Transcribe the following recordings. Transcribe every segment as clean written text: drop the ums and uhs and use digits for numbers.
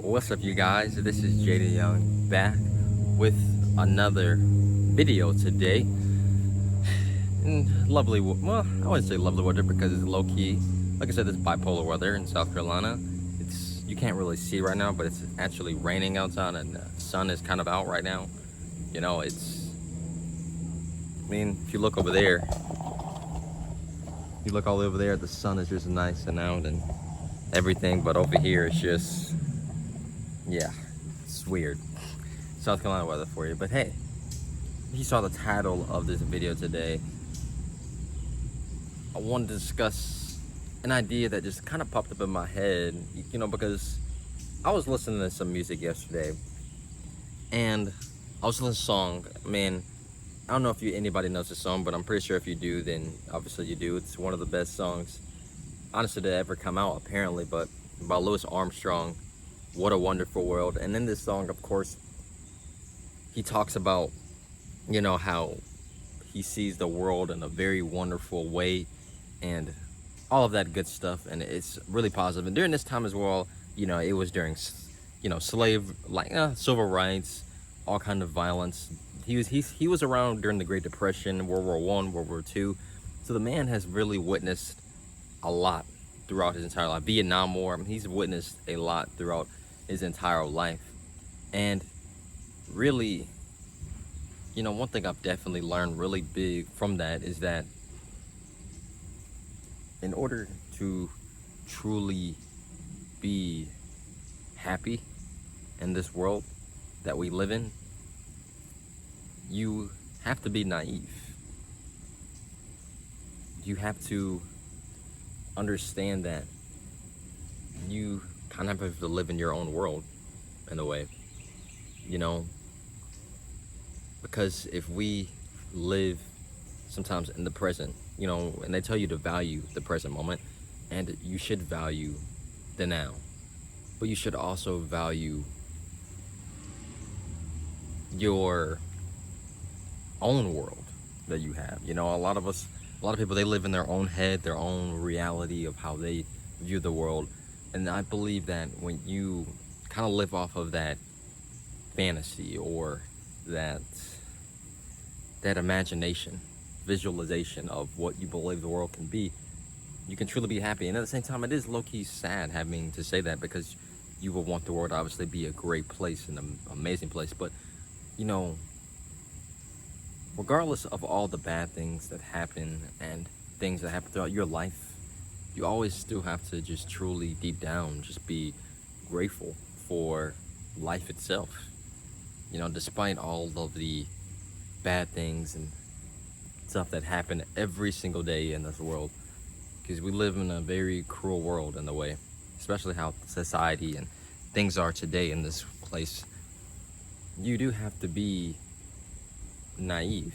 What's up, you guys? This is Jayden Young back with another video today. Lovely, well, I wouldn't say lovely weather because it's low key. Like I said, it's bipolar weather in South Carolina. You can't really see right now, but it's actually raining outside and the sun is kind of out right now. If you look over there, you look all over there, the sun is just nice and out and everything, but over here it's just, yeah, it's weird. South Carolina weather for you. But hey, you saw the title of this video today. I wanted to discuss an idea that just kind of popped up in my head, because I was listening to some music yesterday and I was listening to a song. I don't know if anybody knows the song, but I'm pretty sure if you do, then obviously you do. It's one of the best songs, honestly, to ever come out, apparently, but by Louis Armstrong, What a Wonderful World. And in this song, of course, he talks about, how he sees the world in a very wonderful way and all of that good stuff. And it's really positive. And during this time as well, it was during, civil rights, all kind of violence. He was around during the Great Depression, World War I, World War II. So the man has really witnessed a lot throughout his entire life. Vietnam War, he's witnessed a lot throughout his entire life. And really, one thing I've definitely learned really big from that is that in order to truly be happy in this world that we live in, you have to be naive. You have to understand that you kind of have to live in your own world in a way, because if we live sometimes in the present, and they tell you to value the present moment, and you should value the now, but you should also value your own world that you have. A lot of people, they live in their own head, their own reality of how they view the world. And I believe that when you kind of live off of that fantasy or that imagination, visualization of what you believe the world can be, you can truly be happy. And at the same time, it is low-key sad having to say that, because you will want the world to obviously be a great place and an amazing place. But regardless of all the bad things that happen and things that happen throughout your life, you always still have to just truly, deep down, just be grateful for life itself. Despite all of the bad things and stuff that happen every single day in this world, because we live in a very cruel world in a way, especially how society and things are today in this place. You do have to be naive,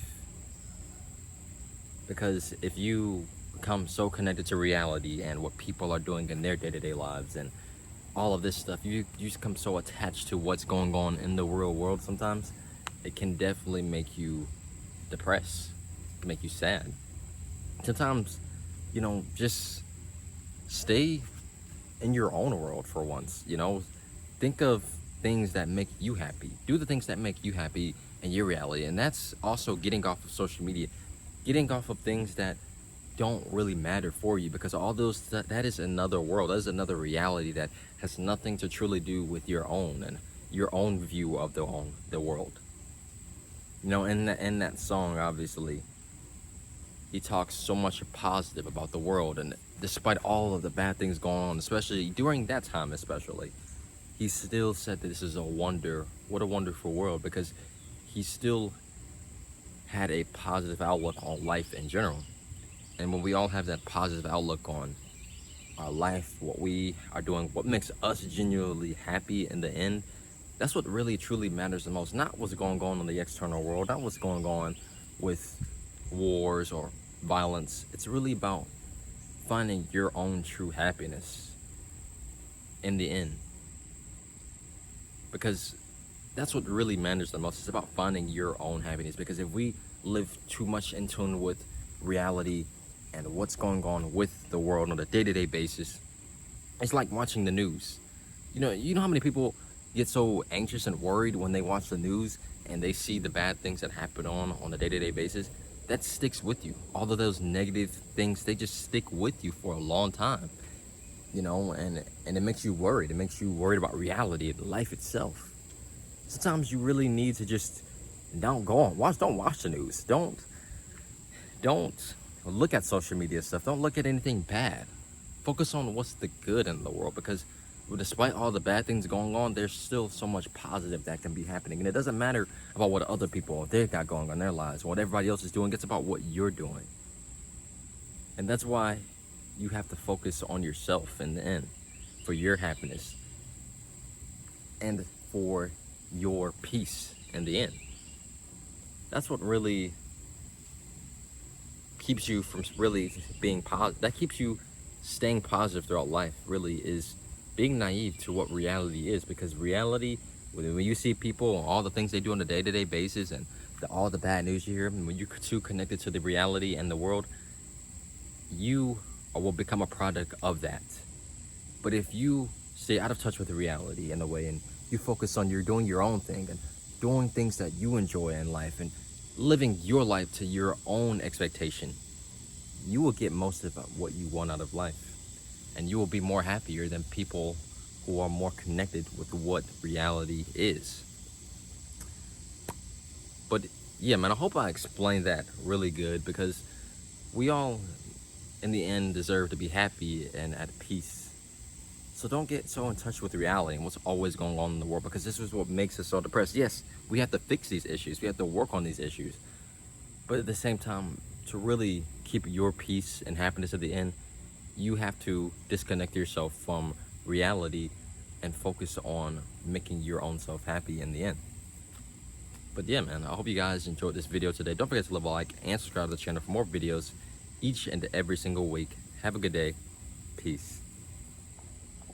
because if you become so connected to reality and what people are doing in their day-to-day lives and all of this stuff, you just become so attached to what's going on in the real world. Sometimes it can definitely make you depressed, make you sad. Sometimes, just stay in your own world for once. Think of things that make you happy. Do the things that make you happy in your reality. And that's also getting off of social media, getting off of things that don't really matter for you, because all those, that is another world. That is another reality that has nothing to truly do with your own and your own view of the world. In that song, obviously, he talks so much positive about the world, and despite all of the bad things going on, especially during that time, he still said that this is what a wonderful world, because he still had a positive outlook on life in general. And when we all have that positive outlook on our life, what we are doing, what makes us genuinely happy in the end, that's what really truly matters the most. Not what's going on in the external world, not what's going on with wars or violence. It's really about finding your own true happiness in the end, because that's what really matters the most. It's about finding your own happiness, because if we live too much in tune with reality and what's going on with the world on a day-to-day basis, it's like watching the news. You know how many people get so anxious and worried when they watch the news and they see the bad things that happen on a day-to-day basis? That sticks with you. All of those negative things, they just stick with you for a long time. And it makes you worried. It makes you worried about reality and life itself. Sometimes you really need to just don't watch the news. Don't look at social media stuff. Don't look at anything bad. Focus on what's the good in the world, because despite all the bad things going on, there's still so much positive that can be happening. And it doesn't matter about what other people they got going on in their lives, what everybody else is doing. It's about what you're doing. And that's why you have to focus on yourself in the end, for your happiness and for your peace in the end. That's what really keeps you from really being positive. That keeps you staying positive throughout life, really, is being naive to what reality is. Because reality, when you see people and all the things they do on a day-to-day basis, and all the bad news you hear, and when you're too connected to the reality and the world, you will become a product of that. But if you stay out of touch with the reality in a way, and you focus on doing your own thing and doing things that you enjoy in life and living your life to your own expectation, you will get most of what you want out of life. And you will be more happier than people who are more connected with what reality is. But yeah, man, I hope I explained that really good, because we all, in the end, deserve to be happy and at peace. So don't get so in touch with reality and what's always going on in the world, because this is what makes us so depressed. Yes, we have to fix these issues. We have to work on these issues. But at the same time, to really keep your peace and happiness at the end, you have to disconnect yourself from reality and focus on making your own self happy in the end. But yeah, man, I hope you guys enjoyed this video today. Don't forget to leave a like and subscribe to the channel for more videos each and every single week. Have a good day. Peace.